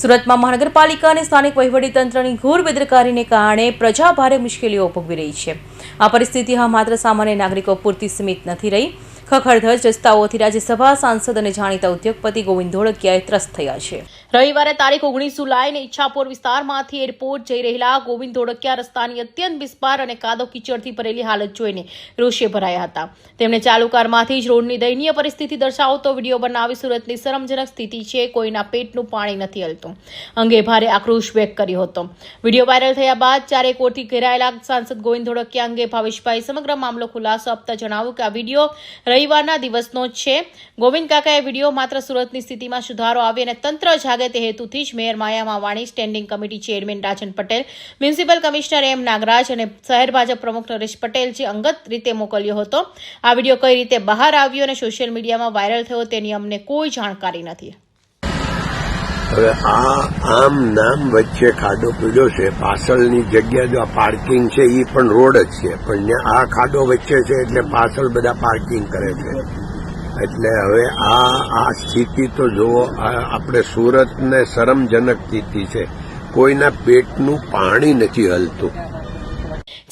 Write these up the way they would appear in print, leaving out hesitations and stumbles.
સુરતમાં મહાનગરપાલિકા અને સ્થાનિક વહીવટીતંત્રની ઘોર બેદરકારીને કારણે પ્રજા ભારે મુશ્કેલીઓ ભોગવી રહી છે। આ પરિસ્થિતિ માત્ર સામાન્ય નાગરિકો પૂરતી સીમિત નથી રહી। ખખડધજ રસ્તાઓથી રાજ્યસભા સાંસદ અને જાણીતા ઉદ્યોગપતિ ગોવિંદ ધોળકિયા ત્રસ્ત થયા છે। રવિવારે તારીખ 19 જુલાઈને ઈચ્છાપુર વિસ્તારમાંથી એરપોર્ટ જઈ રહેલા ગોવિંદ ધોળકિયા રસ્તાની અત્યંત બિસ્માર અને કાદવ કીચડથી ભરેલી હાલત જોઈને રોષે ભરાયા હતા। તેમણે ચાલુ કારમાંથી જ રોડની દયનીય પરિસ્થિતિ દર્શાવતો વિડીયો બનાવી સુરતની શરમજનક સ્થિતિ છે, કોઈના પેટનું પાણી નથી હલતું અંગે ભારે આક્રોશ વ્યક્ત કર્યો હતો। વિડીયો વાયરલ થયા બાદ ચારેકોરથી ઘેરાયેલા સાંસદ ગોવિંદ ધોળકિયા અંગે ભાવેશભાઈ સમગ્ર મામલો ખુલાસો આપતા જણાવ્યું કે આ વિડીયો રવિવારના દિવસનો છે। ગોવિંદ કાકાએ વિડીયો માત્ર સુરતની સ્થિતિમાં સુધારો આવે અને તંત્ર જાગે તે હેતુથી જ મેયર માયા માવાણી, સ્ટેન્ડિંગ કમિટી ચેરમેન રાજન પટેલ, મ્યુનિસિપલ કમિશનર એમ નાગરાજ અને શહેર ભાજપ પ્રમુખ નરેશ પટેલ જે અંગત રીતે મોકલ્યો હતો। આ વિડીયો કઈ રીતે બહાર આવ્યો અને સોશિયલ મીડિયામાં વાયરલ થયો તેની અમને કોઈ જાણકારી નથી। હવે આ આમ નામ વચ્ચે ખાડો પીડ્યો છે, પાછળની જગ્યા જો આ પાર્કિંગ છે એ પણ રોડ જ છે, પણ આ ખાડો વચ્ચે છે એટલે પાછળ બધા પાર્કિંગ કરે છે। એટલે હવે આ સ્થિતિ તો જુઓ, આપણે સુરતને શરમજનક સ્થિતિ છે, કોઈના પેટનું પાણી નથી હલતું।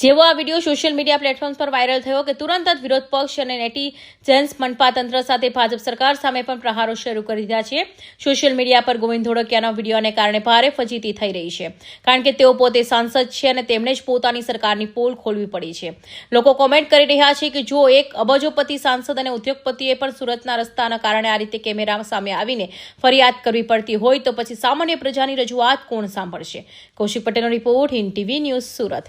જેવો આ વિડીયો સોશિયલ મીડિયા પ્લેટફોર્મ્સ પર વાયરલ થયો કે તુરંત જ વિરોધ પક્ષ અને નેટિઝન્સ મનપા તંત્ર સાથે ભાજપ સરકાર સામે પણ પ્રહારો શરૂ કરી દીધા છે। સોશિયલ મીડિયા પર ગોવિંદ ધોળકિયાના વિડીયોને કારણે ભારે ફજીતી થઈ રહી છે, કારણ કે તેઓ પોતે સાંસદ છે અને તેમણે જ પોતાની સરકારની પોલ ખોલવી પડી છે। લોકો કોમેન્ટ કરી રહ્યા છે કે જો એક અબજોપતિ સાંસદ અને ઉદ્યોગપતિએ પણ સુરતના રસ્તાના કારણે આ રીતે કેમેરા સામે આવીને ફરિયાદ કરવી પડતી હોય તો પછી સામાન્ય પ્રજાની રજૂઆત કોણ સાંભળશે? કૌશિક પટેલનો report, Hind TV news, Surat.